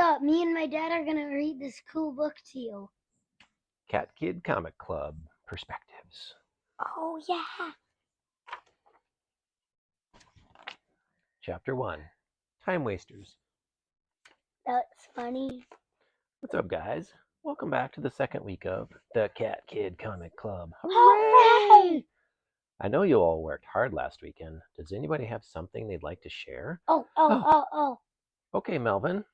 up? Me and my dad are gonna read this cool book to you. Cat Kid Comic Club Perspectives. Oh, yeah. Chapter 1, Time Wasters. That's funny. What's up, guys? Welcome back to the second week of the Cat Kid Comic Club. Hooray! I know you all worked hard last weekend. Does anybody have something they'd like to share? Oh. Okay, Melvin.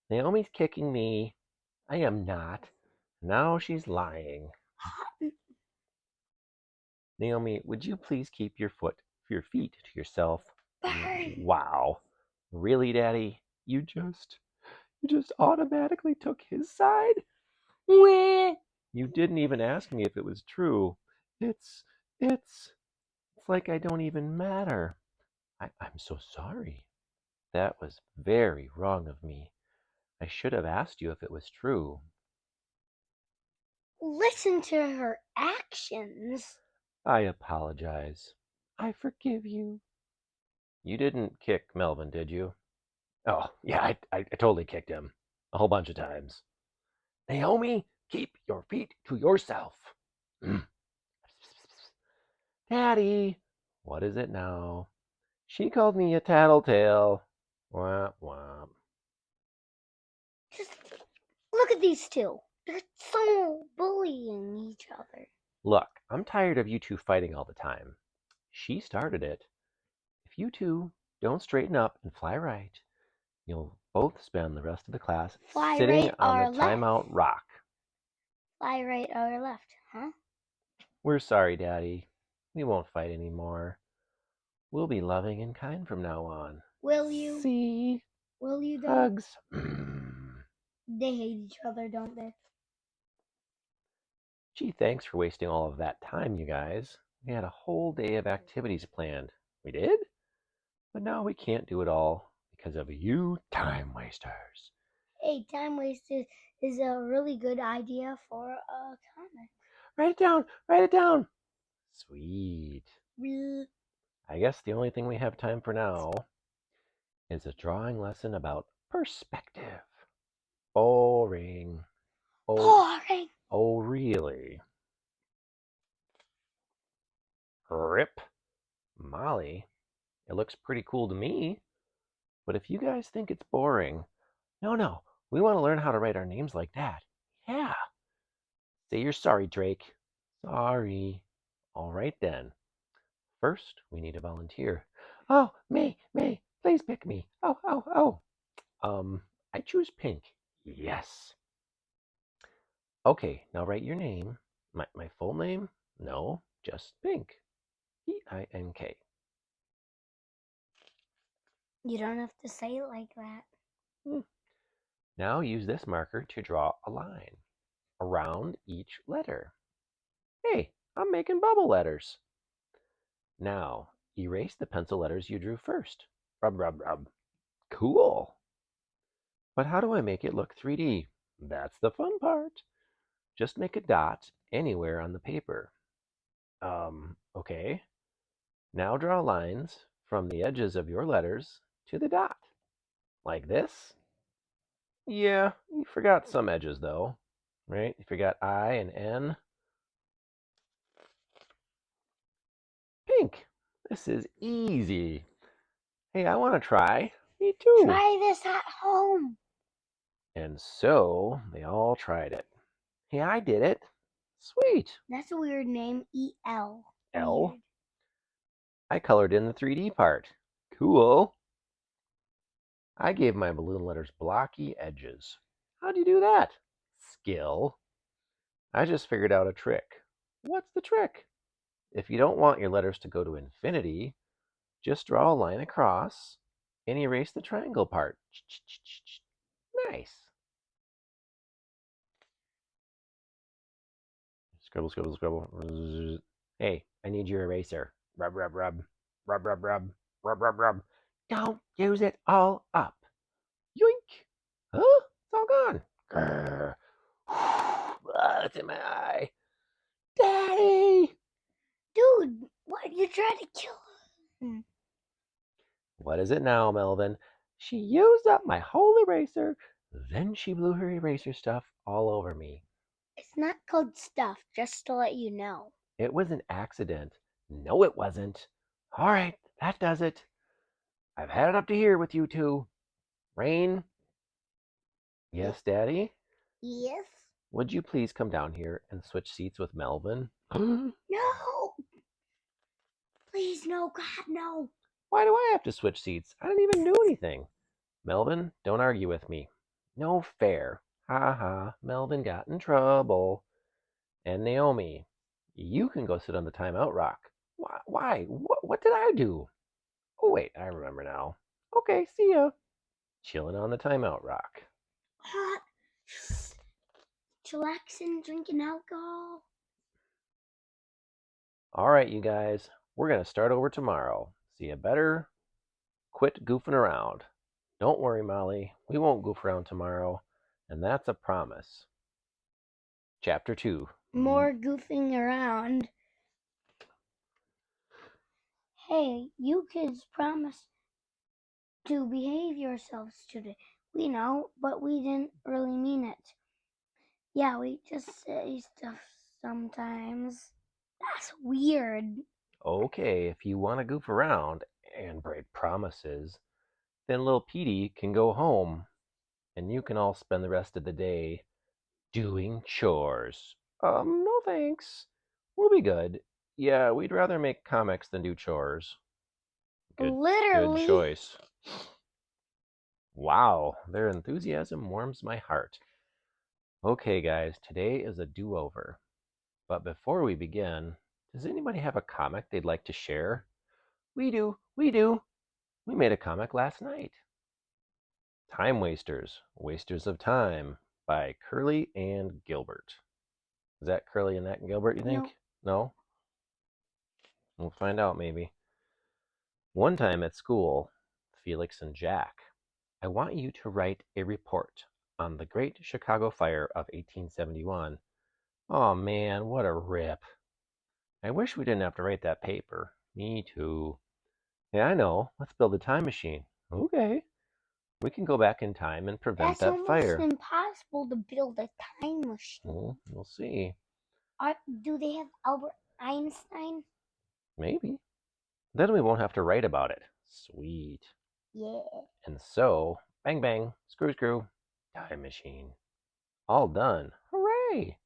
Naomi's kicking me. I am not. Now she's lying. Naomi, would you please keep your feet to yourself? Burn. Wow. Really, Daddy? You just automatically took his side? Wah. You didn't even ask me if it was true. It's like I don't even matter. I'm so sorry. That was very wrong of me. I should have asked you if it was true. Listen to her actions. I apologize. I forgive you. You didn't kick Melvin, did you? Oh, yeah, I totally kicked him. A whole bunch of times. Naomi, keep your feet to yourself. Daddy, what is it now? She called me a tattletale. Womp womp. Just look at these two. They're so bullying each other. Look, I'm tired of you two fighting all the time. She started it. If you two don't straighten up and fly right, you'll both spend the rest of the class sitting right on the or timeout rock. Fly right or left, huh? We're sorry, Daddy. We won't fight anymore. We'll be loving and kind from now on. Will you? See? Will you, though? Hugs. They hate each other, don't they? Gee, thanks for wasting all of that time, you guys. We had a whole day of activities planned. We did? But now we can't do it all because of you time wasters. Hey, time wasted is a really good idea for a comic. Write it down. Write it down. Sweet. Bleh. I guess the only thing we have time for now is a drawing lesson about perspective. Boring. Boring. Oh, really? Rip. Molly, it looks pretty cool to me. But if you guys think it's boring, no, we want to learn how to write our names like that. Yeah. Say you're sorry, Drake. Sorry. All right then. First, we need a volunteer. Oh, me, please pick me. Oh. I choose pink. Yes. Okay, now write your name. My full name? No, just Pink. P-I-N-K. You don't have to say it like that. Now use this marker to draw a line around each letter. Hey, I'm making bubble letters. Now, erase the pencil letters you drew first. Rub. Cool. But how do I make it look 3D? That's the fun part. Just make a dot anywhere on the paper. Okay. Now draw lines from the edges of your letters to the dot. Like this. Yeah, you forgot some edges though, right? You forgot I and N. Pink. This is easy. Hey, I want to try. Me too. Try this at home. And so they all tried it. Hey, I did it. Sweet. That's a weird name. E-L. L. Weird. I colored in the 3D part. Cool. I gave my balloon letters blocky edges. How'd you do that? Skill. I just figured out a trick. What's the trick? If you don't want your letters to go to infinity, just draw a line across and erase the triangle part. Nice. Scribble. Hey, I need your eraser. Rub. Don't use it all up. Yoink. Huh? It's all gone. Grr. It's in my eye. Daddy! Dude, what? You tried to kill him. What is it now, Melvin? She used up my whole eraser. Then she blew her eraser stuff all over me. It's not called stuff, just to let you know. It was an accident. No, it wasn't. All right, that does it. I've had it up to here with you two. Rain? Yes, Daddy? Yes? Would you please come down here and switch seats with Melvin? No! Please, no, God, no. Why do I have to switch seats? I didn't even do anything. Melvin, don't argue with me. No fair. Ha ha, Melvin got in trouble. And Naomi, you can go sit on the timeout rock. Why? What did I do? Oh, wait, I remember now. Okay, see ya. Chilling on the timeout rock. Hot. Chillaxing, drinking alcohol. All right, you guys, we're going to start over tomorrow. So you better quit goofing around. Don't worry, Molly. We won't goof around tomorrow. And that's a promise. Chapter 2. More goofing around. Hey, you kids promised to behave yourselves today. We know, but we didn't really mean it. Yeah, we just say stuff sometimes. That's weird. Okay, if you want to goof around and break promises, then little Petey can go home and you can all spend the rest of the day doing chores. No thanks. We'll be good. Yeah, we'd rather make comics than do chores. Literally. Good choice. Wow, their enthusiasm warms my heart. Okay, guys, today is a do-over. But before we begin, does anybody have a comic they'd like to share? We do. We made a comic last night. Time Wasters, Wasters of Time by Curly and Gilbert. Is that Curly and that Gilbert, you think? No? We'll find out maybe. One time at school, Felix and Jack, I want you to write a report on the Great Chicago Fire of 1871. Oh man, what a rip. I wish we didn't have to write that paper. Me too. Yeah, I know. Let's build a time machine. Okay. We can go back in time and prevent that fire. That's almost impossible to build a time machine. We'll see. Do they have Albert Einstein? Maybe. Then we won't have to write about it. Sweet. Yeah. And so, bang bang, screw screw, time machine. All done. Hooray!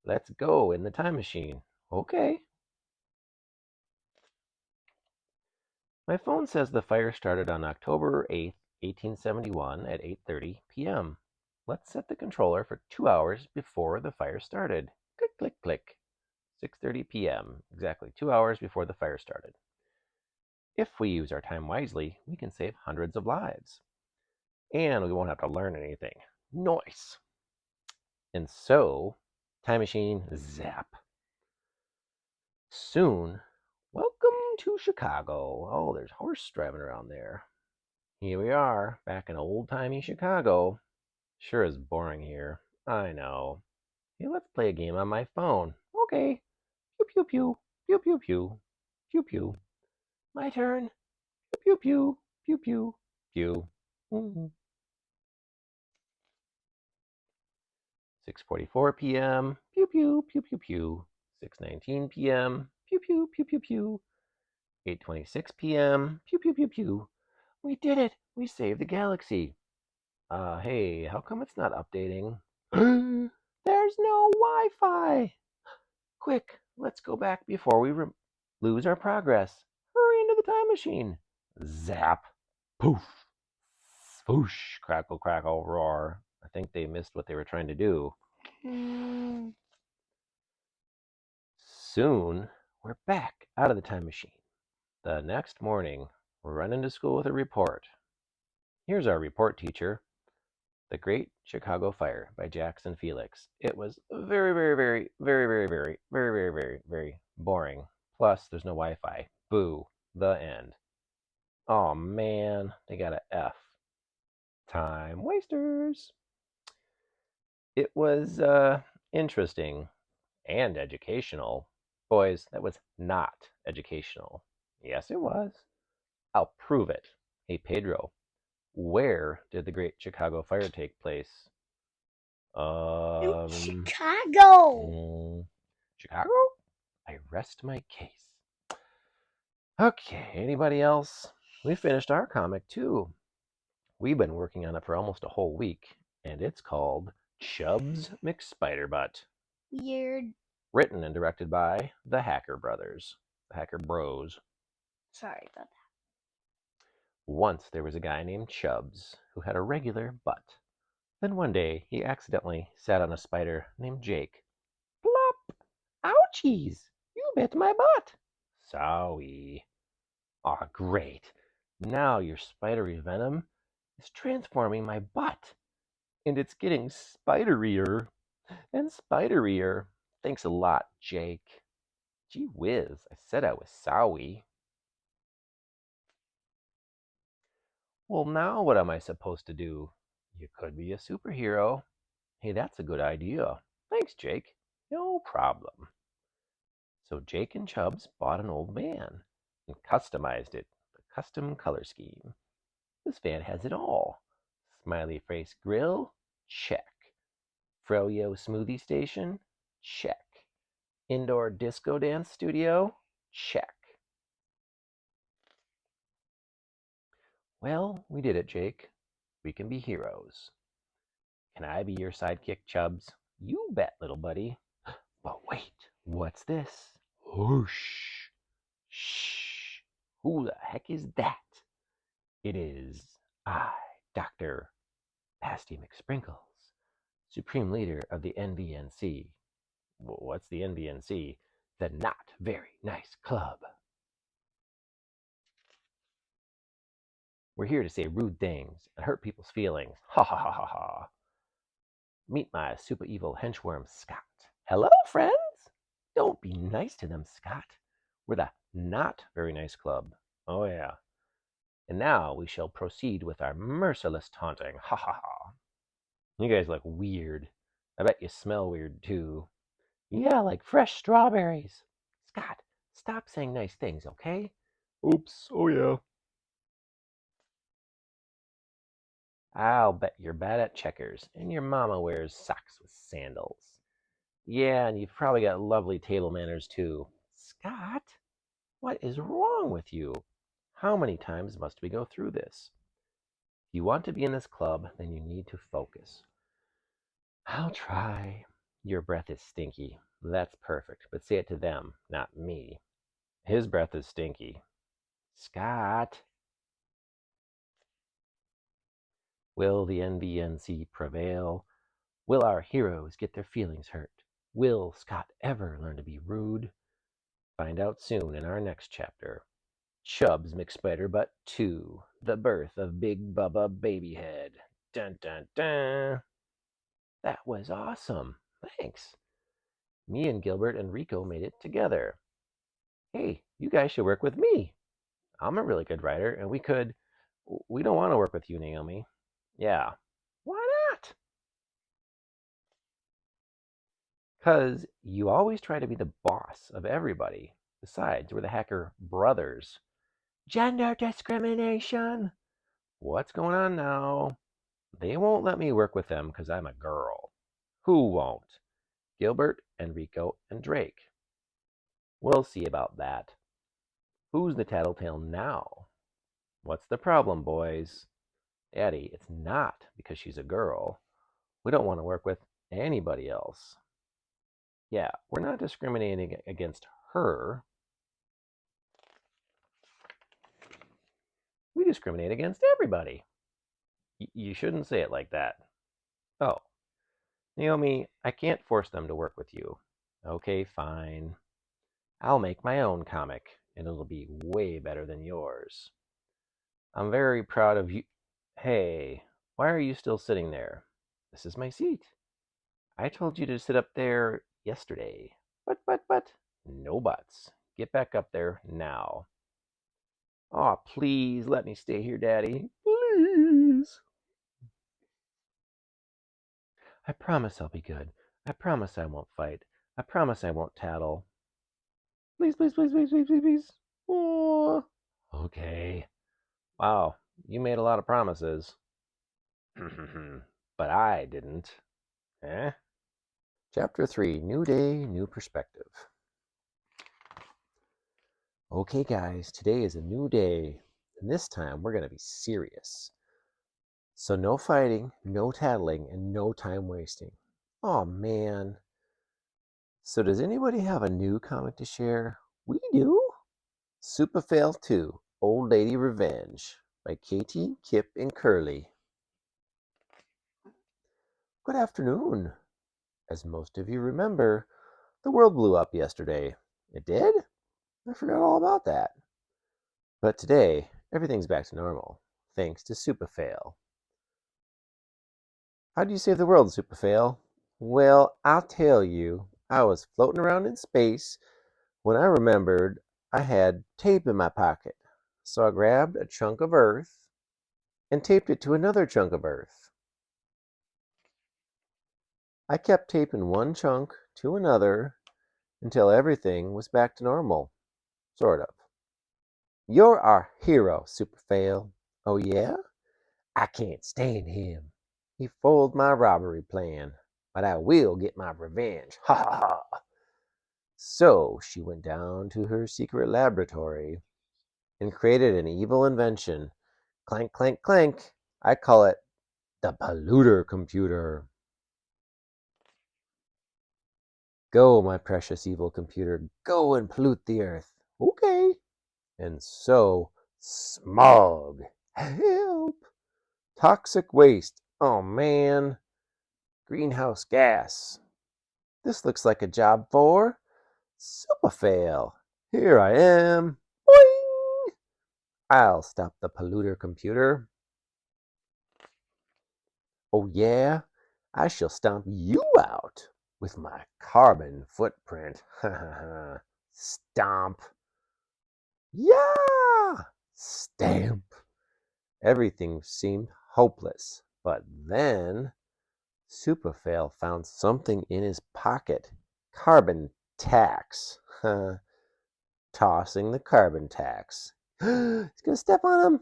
Let's go in the time machine. Okay. My phone says the fire started on October 8th, 1871 at 8:30 p.m. Let's set the controller for 2 hours before the fire started. Click, click, click. 6:30 p.m. Exactly 2 hours before the fire started. If we use our time wisely, we can save hundreds of lives. And we won't have to learn anything. Nice. And so, time machine, zap. Soon, welcome to Chicago. Oh, there's horse driving around there. Here we are, back in old-timey Chicago. Sure is boring here. I know. Hey, let's play a game on my phone. Okay. Pew pew pew. Pew pew pew. Pew pew. My turn. Pew pew pew. Pew pew pew. 6:44 p.m. Pew pew pew pew pew. 6:19 p.m. Pew pew pew pew pew. 8:26 p.m. Pew pew pew pew. We did it. We saved the galaxy. Hey, how come it's not updating? There's no Wi-Fi. Quick, let's go back before we lose our progress. Hurry into the time machine. Zap. Poof. Swoosh. Crackle, crackle, roar. I think they missed what they were trying to do. Soon, we're back out of the time machine. The next morning, we're running to school with a report. Here's our report, teacher. The Great Chicago Fire by Jackson Felix. It was very, very, very, very, very, very, very, very, very, very boring. Plus, there's no Wi-Fi. Boo. The end. Oh man, they got an F. Time wasters. It was interesting and educational. Boys, that was not educational. Yes, it was. I'll prove it. Hey, Pedro, Where did the Great Chicago Fire take place? In Chicago. Chicago? I rest my case. Okay, anybody else? We finished our comic too. We've been working on it for almost a whole week, and it's called Chubbs McSpiderbutt. Weird. Written and directed by the Hacker Brothers, the Hacker Bros. Sorry about that. Once there was a guy named Chubbs who had a regular butt. Then one day he accidentally sat on a spider named Jake. Plop! Ouchies! You bit my butt! Sorry. Aw, great. Now your spidery venom is transforming my butt. And it's getting spiderier and spiderier. Thanks a lot, Jake. Gee whiz, I said I was sorry. Well, now what am I supposed to do? You could be a superhero. Hey, that's a good idea. Thanks, Jake. No problem. So Jake and Chubbs bought an old van and customized it, the custom color scheme. This van has it all. Smiley face grill? Check. Froyo smoothie station? Check. Indoor disco dance studio? Check. Well, we did it, Jake. We can be heroes. Can I be your sidekick, Chubbs? You bet, little buddy. But wait, what's this? Whoosh. Shh. Who the heck is that? It is I, Dr. Pasty McSprinkles, Supreme Leader of the NVNC. What's the NVNC? The Not Very Nice Club. We're here to say rude things and hurt people's feelings. Ha ha ha ha ha. Meet my super evil henchworm, Scott. Hello, friends. Don't be nice to them, Scott. We're the Not Very Nice Club. Oh, yeah. And now we shall proceed with our merciless taunting. Ha ha ha. You guys look weird. I bet you smell weird, too. Yeah, like fresh strawberries. Scott, stop saying nice things, okay? Oops, oh yeah. I'll bet you're bad at checkers, and your mama wears socks with sandals. Yeah, and you've probably got lovely table manners, too. Scott, what is wrong with you? How many times must we go through this? If you want to be in this club, then you need to focus. I'll try. Your breath is stinky. That's perfect, but say it to them, not me. His breath is stinky. Scott. Will the NVNC prevail? Will our heroes get their feelings hurt? Will Scott ever learn to be rude? Find out soon in our next chapter. Chubbs McSpiderbutt 2, The Birth of Big Bubba Babyhead. Dun dun dun. That was awesome. Thanks. Me and Gilbert and Rico made it together. Hey, you guys should work with me. I'm a really good writer, and we don't want to work with you, Naomi. Yeah. Why not? Because you always try to be the boss of everybody. Besides, we're the Hacker Brothers. Gender discrimination. What's going on now? They won't let me work with them because I'm a girl. Who won't? Gilbert, Enrico, and Drake. We'll see about that. Who's the tattletale now? What's the problem, boys? Daddy, it's not because she's a girl. We don't want to work with anybody else. Yeah, we're not discriminating against her. We discriminate against everybody. You shouldn't say it like that. Oh, Naomi, I can't force them to work with you. Okay, fine. I'll make my own comic, and it'll be way better than yours. I'm very proud of you. Hey, why are you still sitting there? This is my seat. I told you to sit up there yesterday. But. No buts. Get back up there now. Aw, please let me stay here, Daddy. Please. I promise I'll be good. I promise I won't fight. I promise I won't tattle. Please, please, please, please, please, please, please. Oh. Okay. Wow, You made a lot of promises. But I didn't. Eh? Chapter 3, New Day, New Perspective. Okay, guys, today is a new day, and this time we're going to be serious. So no fighting, no tattling, and no time wasting. Oh, man. So does anybody have a new comic to share? We do. Super Fail 2, Old Lady Revenge by Katie, Kip, and Curly. Good afternoon. As most of you remember, the world blew up yesterday. It did? I forgot all about that. But today, everything's back to normal, thanks to Super Fail. How do you save the world, Super Fail? Well, I'll tell you. I was floating around in space when I remembered I had tape in my pocket. So I grabbed a chunk of Earth and taped it to another chunk of Earth. I kept taping one chunk to another until everything was back to normal. Sort of. You're our hero, Super Fail. Oh yeah? I can't stand him. He foiled my robbery plan, but I will get my revenge. Ha ha ha. So she went down to her secret laboratory and created an evil invention. Clank, clank, clank. I call it the polluter computer. Go, my precious evil computer. Go and pollute the earth. Okay. And so, smog. Help. Toxic waste. Oh man. Greenhouse gas. This looks like a job for Super Fail. Here I am. Boing! I'll stop the polluter computer. Oh yeah? I shall stomp you out with my carbon footprint. Stomp. Yeah! Stamp. Everything seemed hopeless. But then Superfail found something in his pocket. Carbon tax. Tossing the carbon tax. He's gonna step on him.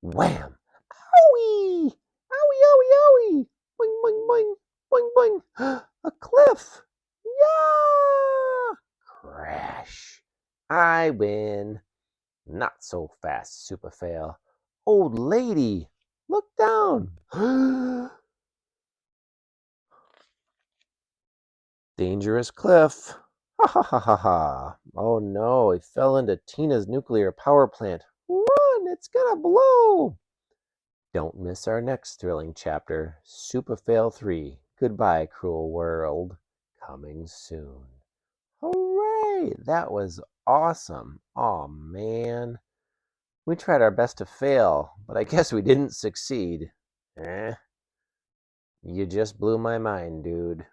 Wham! Owie! Owie, owie, owie! Boing, boing, boing, boing, boing! A cliff! Yeah! Crash! I win. Not so fast, Superfail. Old lady, look down. Dangerous cliff. Ha ha ha ha ha. Oh no, he fell into Tina's nuclear power plant. Run, it's gonna blow. Don't miss our next thrilling chapter, Superfail 3. Goodbye, cruel world. Coming soon. Hooray! That was awesome. Oh man. We tried our best to fail, but I guess we didn't succeed. Eh? You just blew my mind, dude.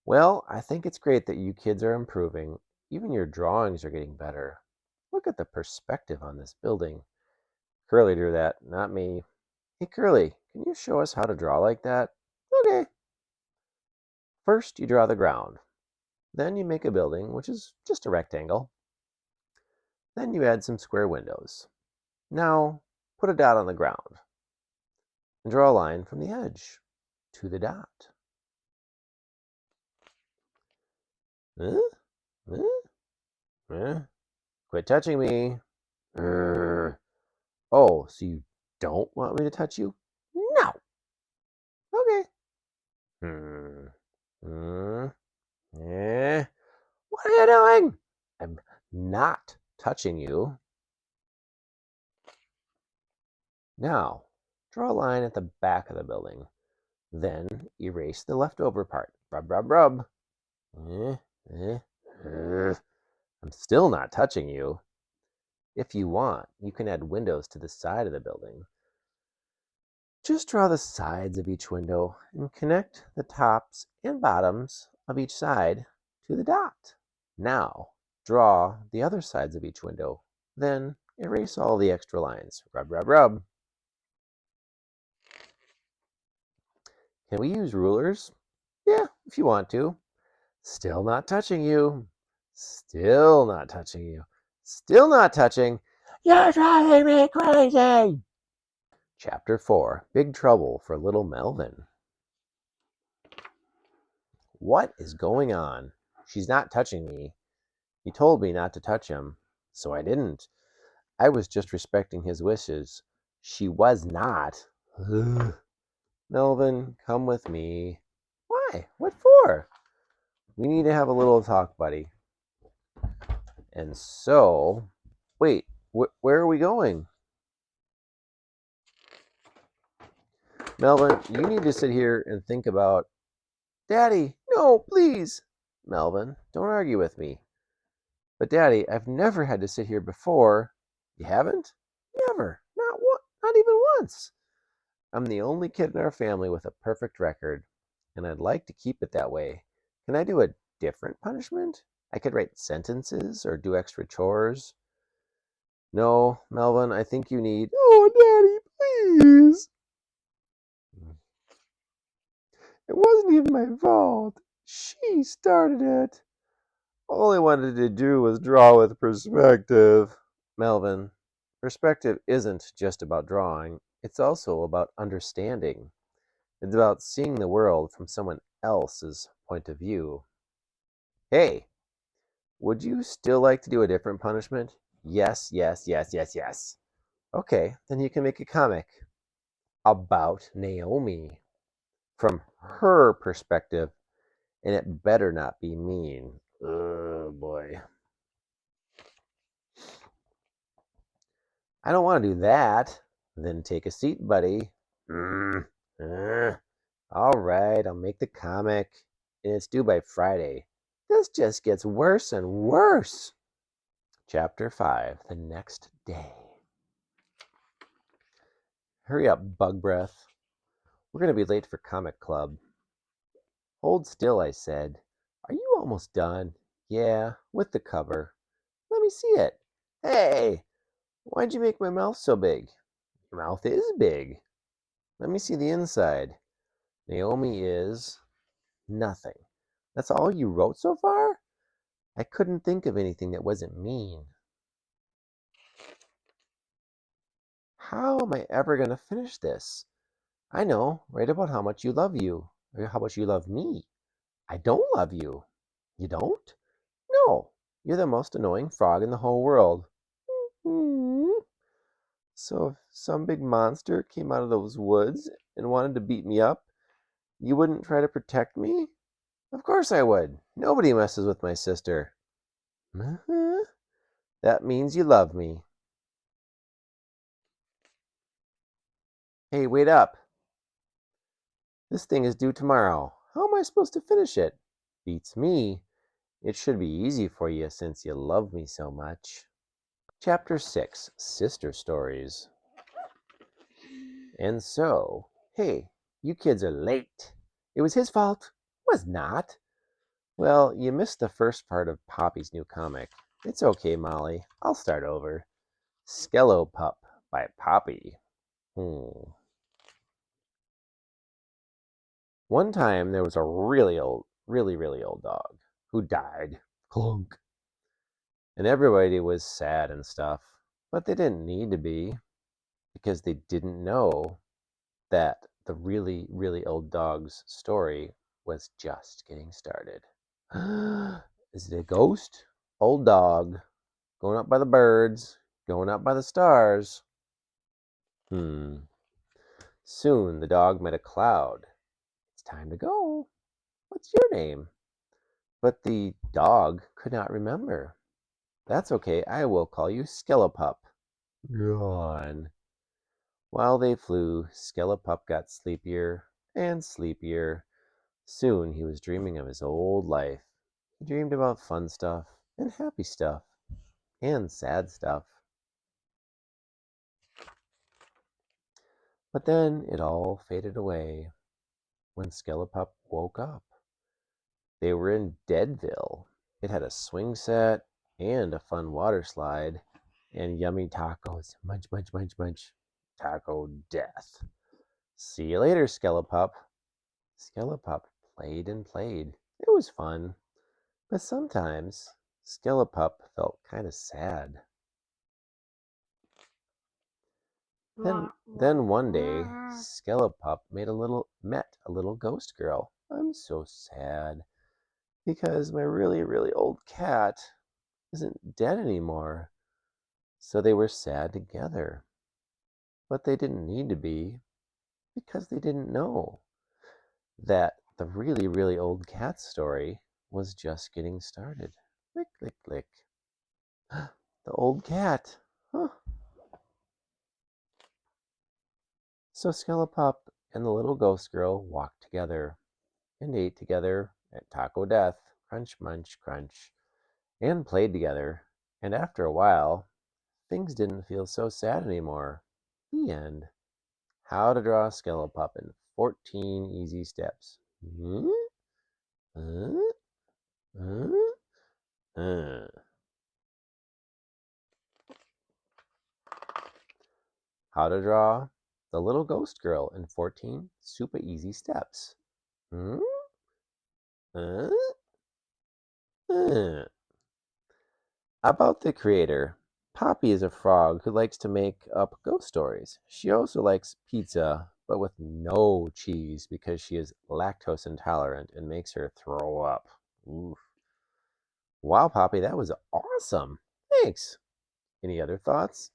Well, I think it's great that you kids are improving. Even your drawings are getting better. Look at the perspective on this building. Curly drew that, not me. Hey, Curly, can you show us how to draw like that? Okay. First, you draw the ground. Then you make a building, which is just a rectangle. Then you add some square windows. Now, put a dot on the ground. And draw a line from the edge to the dot. Huh? Huh? Huh? Quit touching me. Oh, so you don't want me to touch you? No. Okay. Hmm. Hmm. Eh. What are you doing? I'm not touching you. Now, draw a line at the back of the building. Then erase the leftover part. Rub, rub, rub. Eh, eh, I'm still not touching you. If you want, you can add windows to the side of the building. Just draw the sides of each window and connect the tops and bottoms of each side to the dot. Now, draw the other sides of each window. Then erase all the extra lines. Rub, rub, rub. Can we use rulers? Yeah, if you want to. Still not touching you. Still not touching you. Still not touching. You're driving me crazy. Chapter 4, Big Trouble for Little Melvin. What is going on? She's not touching me. He told me not to touch him, so I didn't. I was just respecting his wishes. She was not. Melvin, come with me. Why? What for? We need to have a little talk, buddy. And so, wait, where are we going? Melvin, you need to sit here and think about... Daddy, no, please. Melvin, don't argue with me. But Daddy, I've never had to sit here before. You haven't? Never. Not even once. I'm the only kid in our family with a perfect record, and I'd like to keep it that way. Can I do a different punishment? I could write sentences or do extra chores. No, Melvin, I think you need... Oh, Daddy, please. It wasn't even my fault. She started it. All I wanted to do was draw with perspective. Melvin, perspective isn't just about drawing. It's also about understanding. It's about seeing the world from someone else's point of view. Hey, would you still like to do a different punishment? Yes, yes, yes, yes, yes. Okay, then you can make a comic about Naomi from her perspective, and it better not be mean. Oh boy. I don't want to do that. Then take a seat, buddy. All right, I'll make the comic, and it's due by Friday. This just gets worse and worse. Chapter 5, the next day. Hurry up, Bug Breath. We're going to be late for comic club. Hold still, I said. Are you almost done? Yeah, with the cover. Let me see it. Hey, why'd you make my mouth so big? Your mouth is big. Let me see the inside. Naomi is nothing. That's all you wrote so far? I couldn't think of anything that wasn't mean. How am I ever going to finish this? I know, write about how much you love you, or how much you love me. I don't love you. You don't? No, you're the most annoying frog in the whole world. So if some big monster came out of those woods and wanted to beat me up, you wouldn't try to protect me? Of course I would. Nobody messes with my sister. That means you love me. Hey, wait up. This thing is due tomorrow. How am I supposed to finish it? Beats me. It should be easy for you since you love me so much. Chapter 6, Sister Stories. And so, hey, you kids are late. It was his fault. Was not. Well, you missed the first part of Poppy's new comic. It's okay, Molly. I'll start over. Skellopup by Poppy. One time there was a really old dog who died. Clunk. And everybody was sad and stuff. But they didn't need to be, because they didn't know that the really old dog's story was just getting started. Is it a ghost? Old dog, going up by the birds, going up by the stars. Soon the dog met a cloud. It's time to go. What's your name? But the dog could not remember. That's okay, I will call you Skellopup. Gone. While they flew, Skellopup got sleepier and sleepier. Soon he was dreaming of his old life. He dreamed about fun stuff and happy stuff and sad stuff. But then it all faded away when Skellopup woke up. They were in Deadville. It had a swing set and a fun water slide and yummy tacos. Munch, munch, munch, munch. Taco death. See you later, Skellopup. Skellopup played and played. It was fun. But sometimes Skelepup felt kind of sad. Then one day, Skelepup met a little ghost girl. I'm so sad because my really, really old cat isn't dead anymore. So they were sad together. But they didn't need to be because they didn't know that the really, really old cat story was just getting started. Click, click, click. The old cat. Huh. So Skelepup and the little ghost girl walked together and ate together at Taco Death, crunch, munch, crunch, and played together. And after a while, things didn't feel so sad anymore. The end. How to draw a Skelepup in 14 easy steps. Hmm? Uh, uh, uh. How to draw the little ghost girl in 14 super easy steps. Hmm? Uh, uh. About the creator. Poppy is a frog who likes to make up ghost stories. She also likes pizza, but with no cheese because she is lactose intolerant and makes her throw up. Oof. Wow, Poppy, that was awesome. Thanks. Any other thoughts?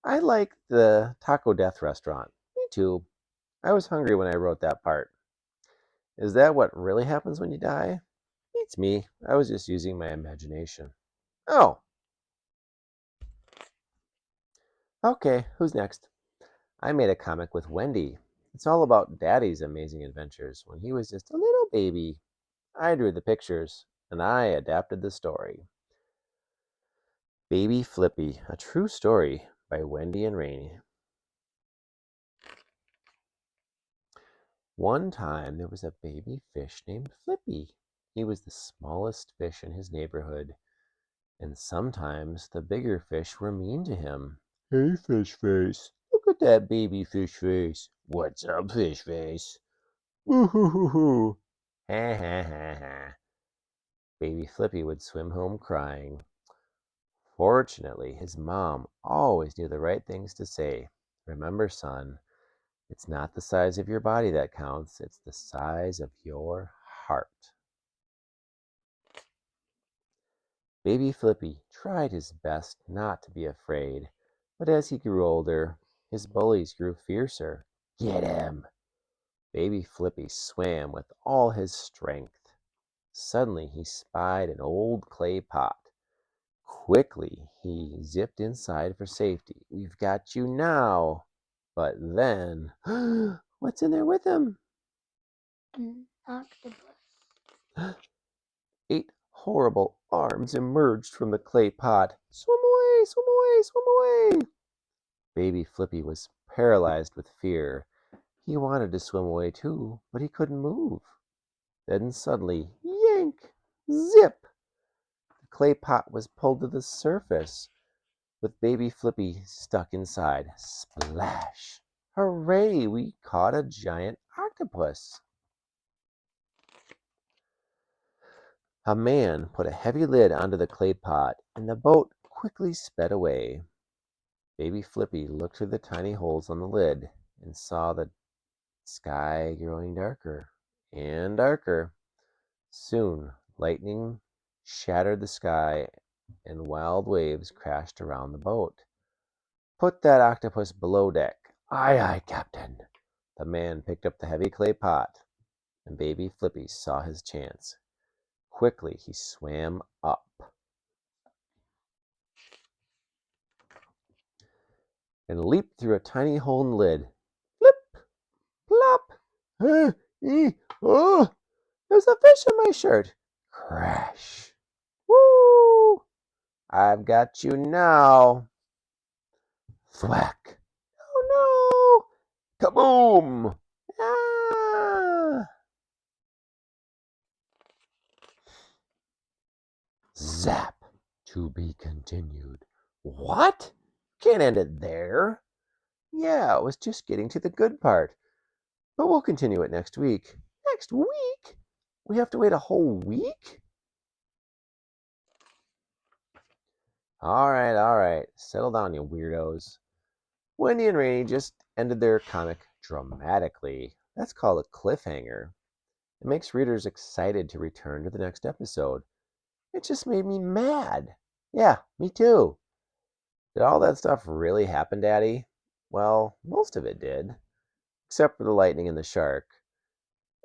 I like the Taco Death restaurant. Me too. I was hungry when I wrote that part. Is that what really happens when you die? It's me. I was just using my imagination. Oh, okay. Who's next? I made a comic with Wendy. It's all about Daddy's amazing adventures when he was just a little baby. I drew the pictures, and I adapted the story. Baby Flippy, a true story by Wendy and Rainey. One time there was a baby fish named Flippy. He was the smallest fish in his neighborhood, and sometimes the bigger fish were mean to him. Hey, fish face, look at that baby fish face. What's up, fish face? Woo hoo hoo hoo. Ha ha ha ha. Baby Flippy would swim home crying. Fortunately, his mom always knew the right things to say. Remember, son, it's not the size of your body that counts, it's the size of your heart. Baby Flippy tried his best not to be afraid, but as he grew older, his bullies grew fiercer. Get him! Baby Flippy swam with all his strength. Suddenly he spied an old clay pot. Quickly he zipped inside for safety. We've got you now. But then, what's in there with him? An octopus. 8 horrible arms emerged from the clay pot. Swim away, swim away, swim away. Baby Flippy was paralyzed with fear. He wanted to swim away too, but he couldn't move. Then suddenly, yank, zip! The clay pot was pulled to the surface, with Baby Flippy stuck inside. Splash! Hooray! We caught a giant octopus. A man put a heavy lid onto the clay pot, and the boat quickly sped away. Baby Flippy looked through the tiny holes on the lid and saw the sky growing darker and darker. Soon, lightning shattered the sky and wild waves crashed around the boat. Put that octopus below deck. Aye, aye, Captain. The man picked up the heavy clay pot, and Baby Flippy saw his chance. Quickly he swam up and leaped through a tiny hole in the lid. Flip, plop. Oh, there's a fish in my shirt. Crash. Woo! I've got you now. Thwack. Oh no! Kaboom! Ah! Zap. To be continued. What? Can't end it there. Yeah, it was just getting to the good part. But we'll continue it next week. Next week? We have to wait a whole week? All right. Settle down, you weirdos. Wendy and Rainey just ended their comic dramatically. That's called a cliffhanger. It makes readers excited to return to the next episode. It just made me mad. Yeah, me too. Did all that stuff really happen, Daddy? Well, most of it did, except for the lightning and the shark.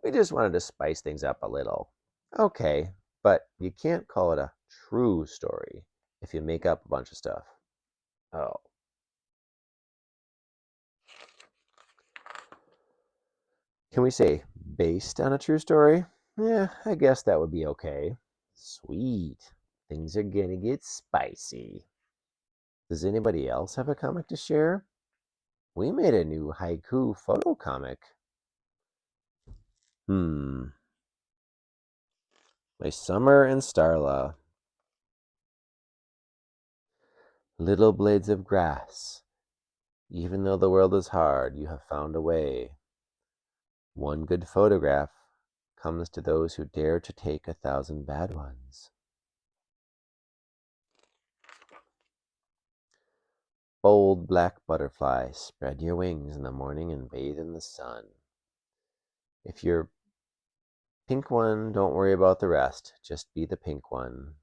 We just wanted to spice things up a little. Okay, but you can't call it a true story if you make up a bunch of stuff. Oh. Can we say based on a true story? Yeah, I guess that would be okay. Sweet. Things are gonna get spicy. Does anybody else have a comic to share? We made a new haiku photo comic. My Summer and Starla. Little blades of grass. Even though the world is hard, you have found a way. One good photograph comes to those who dare to take 1,000 bad ones. Bold black butterfly, spread your wings in the morning and bathe in the sun. If you're pink one, don't worry about the rest. Just be the pink one.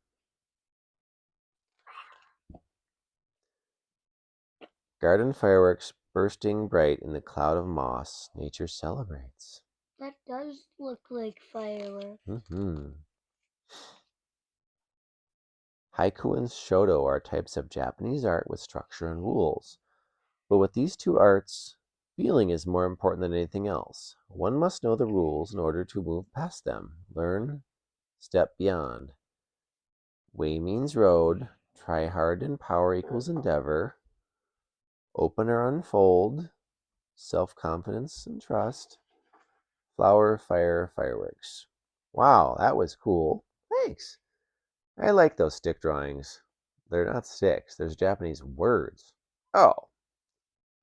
Garden fireworks bursting bright in the cloud of moss, nature celebrates. That does look like fireworks. Haiku and shodo are types of Japanese art with structure and rules. But with these two arts, feeling is more important than anything else. One must know the rules in order to move past them, learn, step beyond. Way means road, try hard and power equals endeavor, open or unfold, self-confidence and trust, flower, fire, fireworks. Wow, that was cool. Thanks. I like those stick drawings. They're not sticks, there's Japanese words. Oh,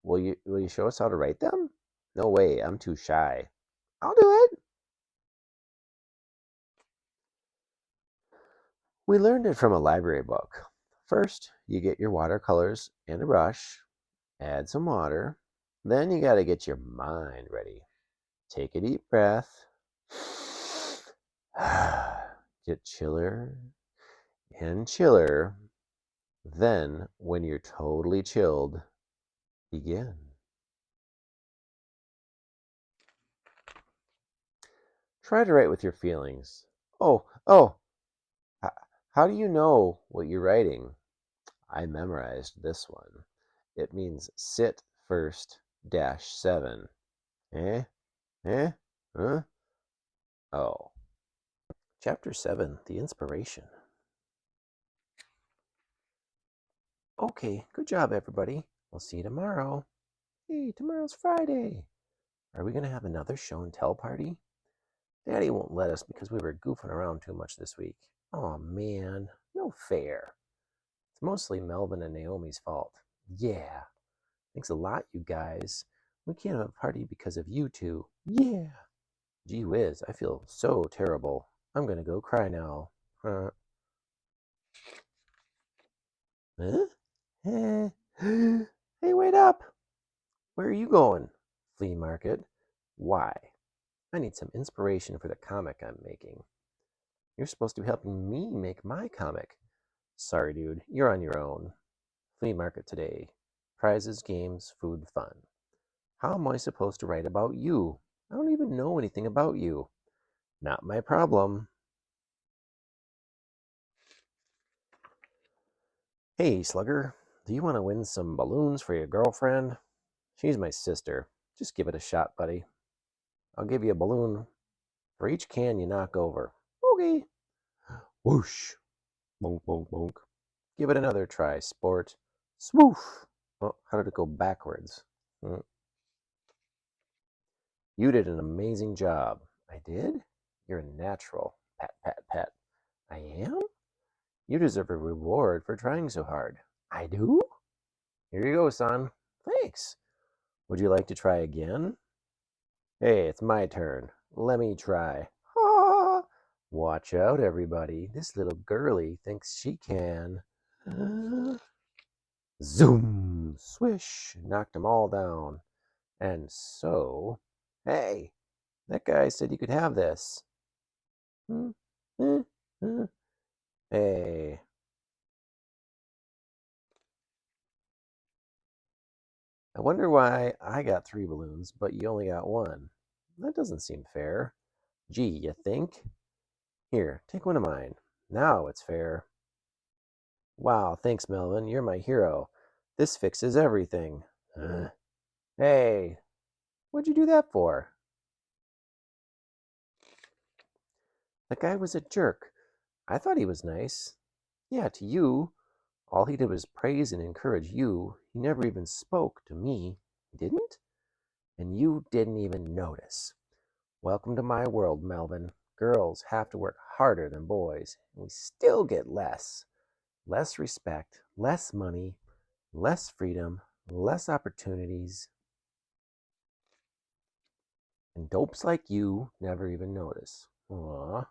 will you show us how to write them? No way, I'm too shy. I'll do it. We learned it from a library book. First, you get your watercolors and a brush, add some water. Then you got to get your mind ready. Take a deep breath. Get chiller and chiller. Then, when you're totally chilled, begin. Try to write with your feelings. Oh, how do you know what you're writing? I memorized this one. It means sit first dash 7. Eh? Eh? Huh? Oh. Chapter 7, The Inspiration. Okay, good job, everybody. We'll see you tomorrow. Hey, tomorrow's Friday. Are we going to have another show and tell party? Daddy won't let us because we were goofing around too much this week. Oh man, no fair. It's mostly Melvin and Naomi's fault. Yeah. Thanks a lot, you guys. We can't have a party because of you two. Yeah. Gee whiz, I feel so terrible. I'm gonna go cry now. Huh? Eh? Hey, wait up! Where are you going? Flea market. Why? I need some inspiration for the comic I'm making. You're supposed to be helping me make my comic. Sorry, dude, you're on your own. Flea market today. Prizes, games, food, fun. How am I supposed to write about you? I don't even know anything about you. Not my problem. Hey, Slugger, do you want to win some balloons for your girlfriend? She's my sister. Just give it a shot, buddy. I'll give you a balloon for each can you knock over. Okay. Whoosh. Bonk, bonk, bonk. Give it another try, sport. Swoosh. Oh, how did it go backwards? You did an amazing job. I did? You're a natural. Pat, pat, pat. I am? You deserve a reward for trying so hard. I do? Here you go, son. Thanks. Would you like to try again? Hey, it's my turn. Let me try. Ah! Watch out, everybody. This little girlie thinks she can. Zoom! Swish! Knocked them all down. And so, hey, that guy said you could have this. Hey. I wonder why I got 3 balloons, but you only got 1. That doesn't seem fair. Gee, you think? Here, take one of mine. Now it's fair. Wow, thanks, Melvin. You're my hero. This fixes everything. Hey, what'd you do that for? That guy was a jerk. I thought he was nice. Yeah, to you. All he did was praise and encourage you. He never even spoke to me. Didn't? And you didn't even notice. Welcome to my world, Melvin. Girls have to work harder than boys, and we still get less. Less respect, less money, less freedom, less opportunities. And dopes like you never even notice. Aw.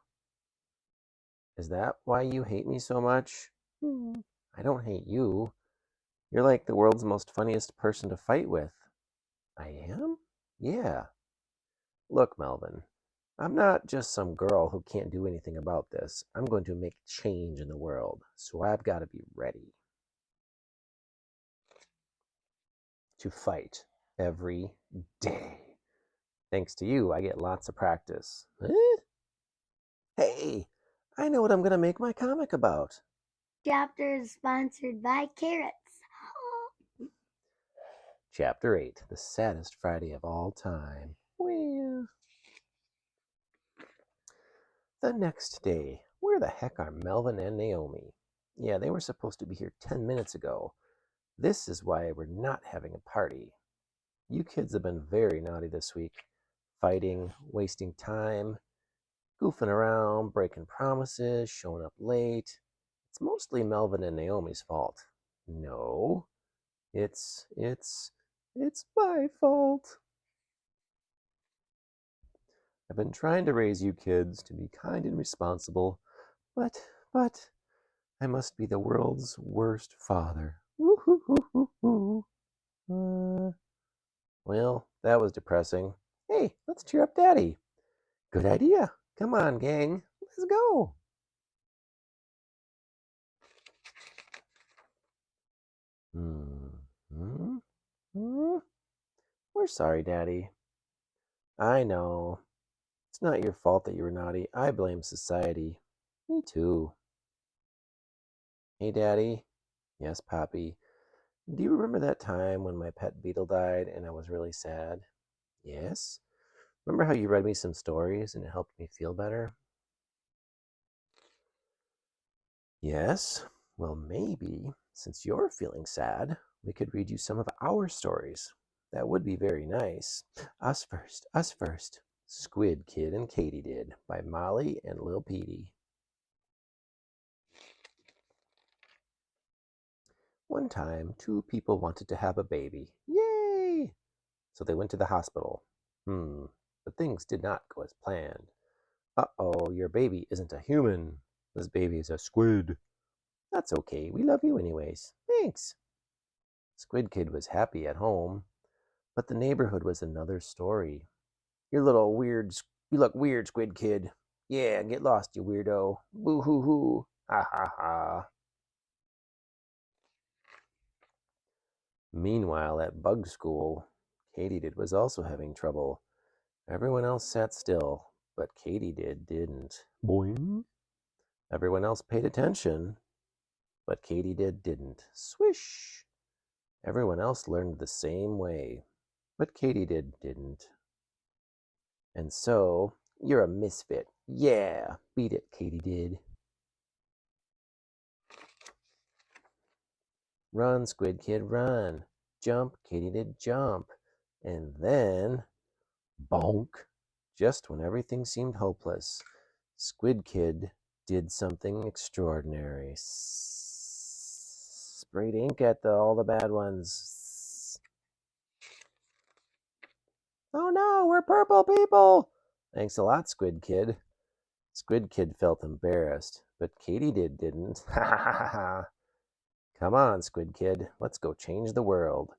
Is that why you hate me so much? I don't hate you. You're like the world's most funniest person to fight with. I am? Yeah. Look, Melvin, I'm not just some girl who can't do anything about this. I'm going to make change in the world, so I've got to be ready to fight every day. Thanks to you, I get lots of practice. Hey, I know what I'm going to make my comic about. Chapter is sponsored by carrots. Chapter 8, the saddest Friday of all time. Well, the next day, where the heck are Melvin and Naomi? Yeah, they were supposed to be here 10 minutes ago. This is why we're not having a party. You kids have been very naughty this week. Fighting, wasting time, goofing around, breaking promises, showing up late. It's mostly Melvin and Naomi's fault. No, it's my fault. I've been trying to raise you kids to be kind and responsible, but I must be the world's worst father. Well, that was depressing. Hey, let's cheer up Daddy. Good idea. Come on, gang. Let's go. We're sorry, Daddy. I know. It's not your fault that you were naughty. I blame society. Me too. Hey, Daddy. Yes, Poppy. Do you remember that time when my pet beetle died and I was really sad? Yes. Remember how you read me some stories and it helped me feel better? Yes. Well, maybe, since you're feeling sad, we could read you some of our stories. That would be very nice. Us first, us first. Squid Kid and Katy Did by Molly and Lil Petey. One time, 2 people wanted to have a baby. Yay! So they went to the hospital. But things did not go as planned. Uh-oh, your baby isn't a human. This baby is a squid. That's okay. We love you anyways. Thanks. Squid Kid was happy at home, but the neighborhood was another story. You look weird, Squid Kid. Yeah, get lost, you weirdo. Boo hoo hoo. Ha ha ha. Meanwhile, at Bug School, Katydid was also having trouble. Everyone else sat still, but Katydid didn't. Boing. Everyone else paid attention, but Katydid didn't. Swish. Everyone else learned the same way, but Katydid didn't. And so, you're a misfit. Yeah, beat it, Katydid. Run, Squid Kid, run. Jump, Katydid, jump. And then, bonk, just when everything seemed hopeless, Squid Kid did something extraordinary. Sprayed ink at all the bad ones. Oh no, we're purple people! Thanks a lot, Squid Kid. Squid Kid felt embarrassed, but Katydid didn't. Ha ha ha ha. Come on, Squid Kid, let's go change the world.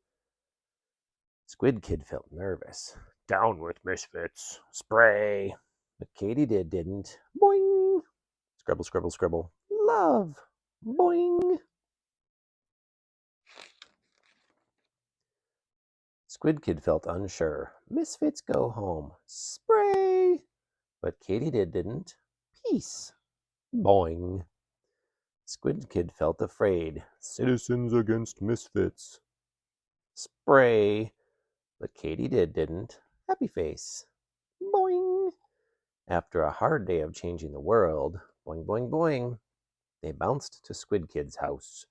Squid Kid felt nervous. Down with misfits. Spray. But Katydid didn't. Boing. Scribble, scribble, scribble. Love. Boing. Squid Kid felt unsure. Misfits go home. Spray. But Katydid didn't. Peace. Boing. Squid Kid felt afraid. Citizens against misfits. Spray. But Katydid didn't. Happy face. Boing. After a hard day of changing the world, boing, boing, boing, they bounced to Squid Kid's house.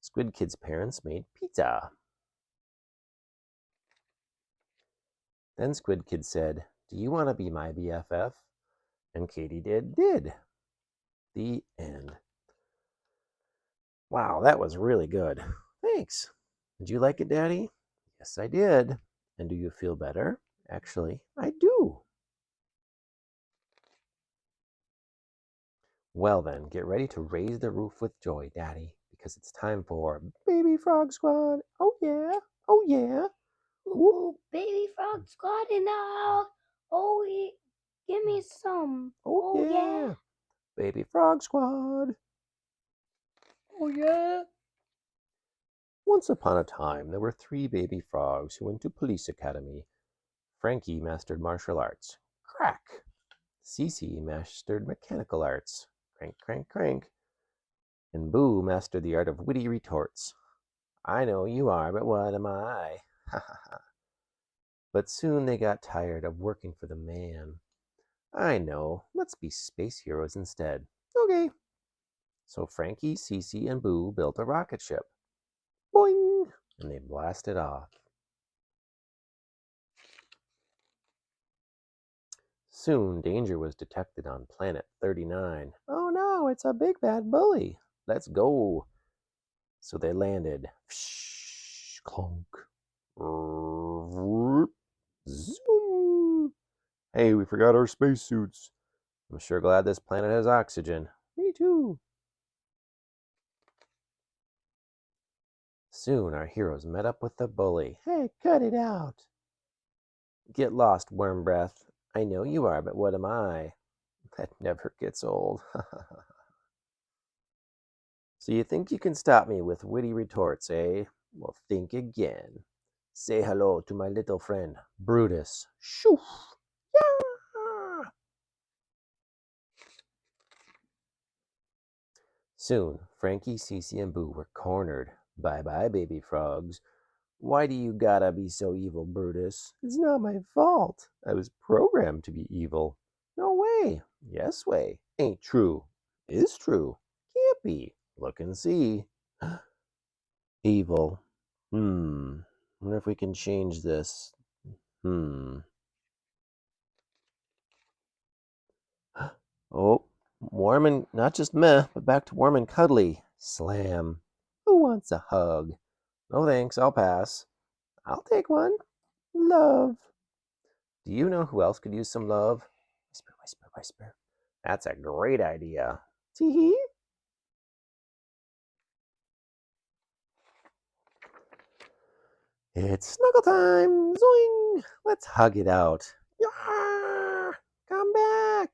Squid Kid's parents made pizza. Then Squid Kid said, "Do you want to be my BFF?" And Katydid did. The end. Wow, that was really good. Thanks. Did you like it, Daddy? Yes, I did. And do you feel better? Actually, I do. Well then, get ready to raise the roof with joy, Daddy, because it's time for Baby Frog Squad. Oh yeah, oh yeah. Ooh, baby frog squad in the house. Oh, give me some. Oh yeah. Baby Frog Squad. Oh yeah. Once upon a time, there were 3 baby frogs who went to police academy. Frankie mastered martial arts. Crack. Cece mastered mechanical arts. Crank, crank, crank. And Boo mastered the art of witty retorts. I know you are, but what am I? Ha ha ha. But soon they got tired of working for the man. I know, let's be space heroes instead. Okay. So Frankie, Cece, and Boo built a rocket ship. Boing! And they blasted off. Soon danger was detected on planet 39. Oh no, it's a big bad bully. Let's go. So they landed. Whoosh, clunk. Zoom. Hey, we forgot our spacesuits. I'm sure glad this planet has oxygen. Me too. Soon our heroes met up with the bully. Hey, cut it out. Get lost, worm breath. I know you are, but what am I? That never gets old. So you think you can stop me with witty retorts, eh? Well, think again. Say hello to my little friend, Brutus. Shoo! Yeah! Soon, Frankie, Cece, and Boo were cornered. Bye-bye, baby frogs. Why do you gotta be so evil, Brutus? It's not my fault. I was programmed to be evil. No way. Yes way. Ain't true. Is true. Can't be. Look and see. Evil. Wonder if we can change this. Oh, warm and not just meh, but back to warm and cuddly. Slam. Who wants a hug? No thanks, I'll pass. I'll take one. Love. Do you know who else could use some love? Whisper, whisper, whisper. That's a great idea. Tee-hee. It's snuggle time. Zoing. Let's hug it out. Yah! Come back.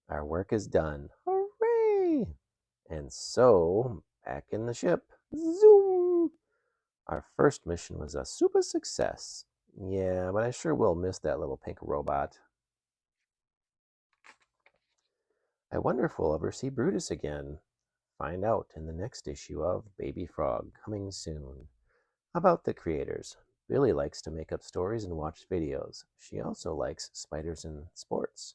Our work is done. Hooray! And so, back in the ship. Zoom! Our first mission was a super success. Yeah, but I sure will miss that little pink robot. I wonder if we'll ever see Brutus again. Find out in the next issue of Baby Frog, coming soon. About the creators. Billy likes to make up stories and watch videos. She also likes spiders and sports.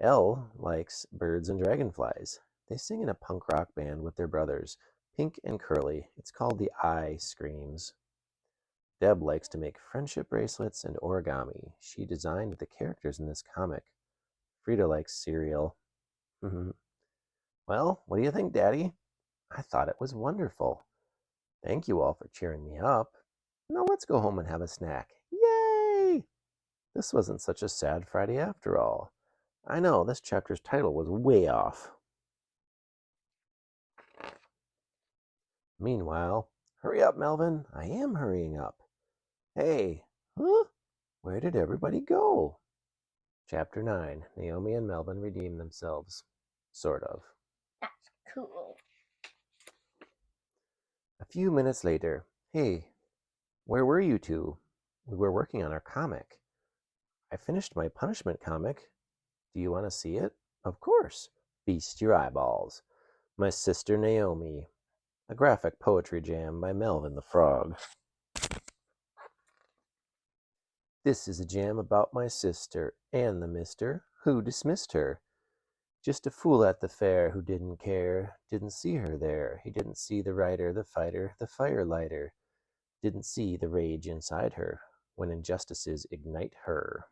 Elle likes birds and dragonflies. They sing in a punk rock band with their brothers, Pink and Curly. It's called the I Screams. Deb likes to make friendship bracelets and origami. She designed the characters in this comic. Frida likes cereal. Well, what do you think, Daddy? I thought it was wonderful. Thank you all for cheering me up. Now let's go home and have a snack. Yay! This wasn't such a sad Friday after all. I know, this chapter's title was way off. Meanwhile, hurry up, Melvin. I am hurrying up. Hey, huh? Where did everybody go? Chapter 9. Naomi and Melvin redeem themselves. Sort of. That's cool. A few minutes later. Hey, where were you two? We were working on our comic. I finished my punishment comic. Do you want to see it? Of course. Feast your eyeballs. My Sister Naomi. A graphic poetry jam by Melvin the Frog. This is a jam about my sister and the mister who dismissed her. Just a fool at the fair who didn't care, didn't see her there. He didn't see the writer, the fighter, the firelighter. Didn't see the rage inside her when injustices ignite her.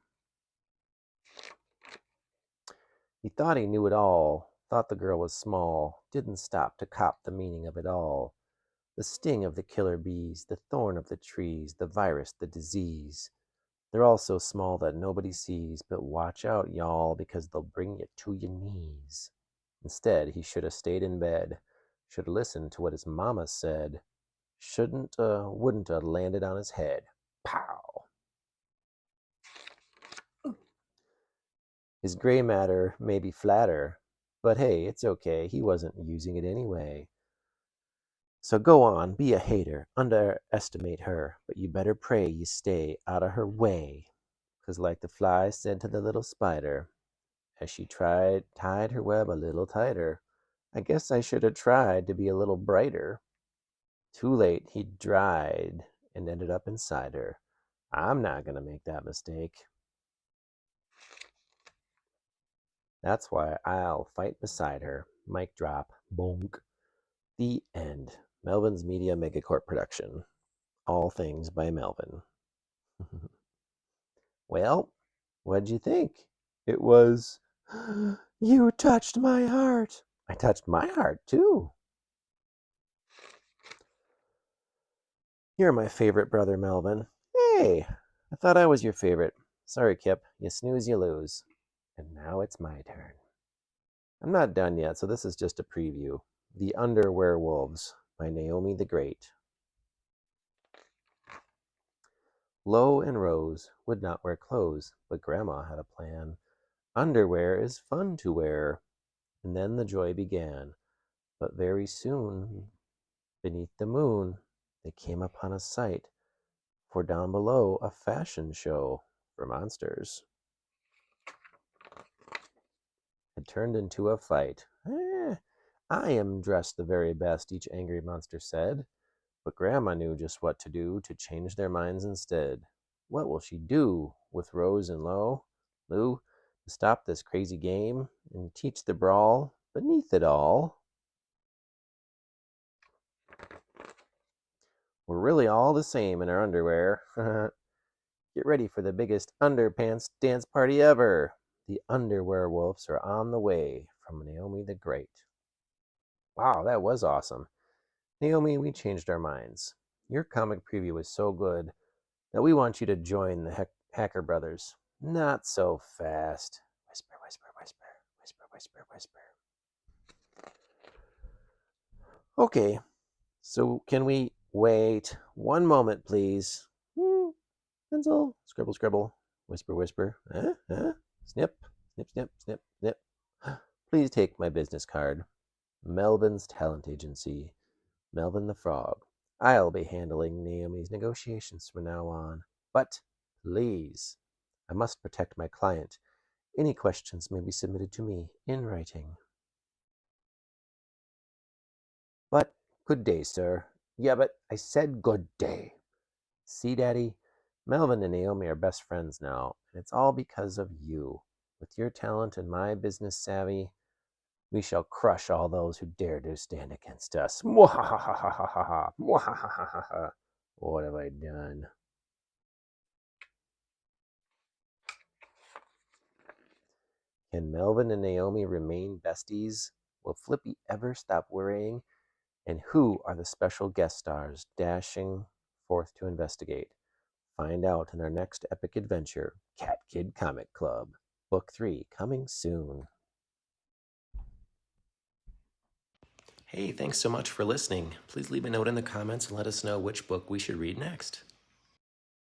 He thought he knew it all, thought the girl was small, didn't stop to cop the meaning of it all. The sting of the killer bees, the thorn of the trees, the virus, the disease. They're all so small that nobody sees, but watch out, y'all, because they'll bring you to your knees. Instead, he should have stayed in bed, should have listened to what his mama said, wouldn't have landed on his head. Pow! His gray matter may be flatter, but hey, it's okay, he wasn't using it anyway. So go on, be a hater, underestimate her, but you better pray you stay out of her way. 'Cause like the fly said to the little spider, as she tied her web a little tighter, I guess I should have tried to be a little brighter. Too late, he dried and ended up inside her. I'm not gonna make that mistake. That's why I'll fight beside her. Mic drop. Bonk. The end. Melvin's Media Megacorp production. All things by Melvin. Well, what'd you think? It was... You touched my heart. I touched my heart, too. You're my favorite brother, Melvin. Hey, I thought I was your favorite. Sorry, Kip. You snooze, you lose. And now it's my turn. I'm not done yet, so this is just a preview. The Under Werewolves by Naomi the Great. Lo and Rose would not wear clothes, but Grandma had a plan. Underwear is fun to wear. And then the joy began. But very soon, beneath the moon, they came upon a sight, for down below a fashion show for monsters had turned into a fight. I am dressed the very best, each angry monster said. But Grandma knew just what to do to change their minds instead. What will she do with Rose and Lou, to stop this crazy game and teach the brawl beneath it all? We're really all the same in our underwear. Get ready for the biggest underpants dance party ever. The Underwearwolves are on the way from Naomi the Great. Wow, that was awesome. Naomi, we changed our minds. Your comic preview was so good that we want you to join the Hacker Brothers. Not so fast. Whisper, whisper, whisper, whisper, whisper, whisper. Okay, so can we wait one moment, please? Pencil, scribble, scribble, whisper, whisper. Snip, snip, snip, snip, snip. Please take my business card. Melvin's Talent Agency. Melvin the Frog. I'll be handling Naomi's negotiations from now on. But please, I must protect my client. Any questions may be submitted to me in writing. But good day, sir. Yeah, but I said good day. See, Daddy? Melvin and Naomi are best friends now, and it's all because of you. With your talent and my business savvy, we shall crush all those who dare to stand against us. Mwahahaha! Mwahahaha! What have I done? Can Melvin and Naomi remain besties? Will Flippy ever stop worrying? And who are the special guest stars dashing forth to investigate? Find out in our next epic adventure, Cat Kid Comic Club. Book 3, coming soon. Hey, thanks so much for listening. Please leave a note in the comments and let us know which book we should read next.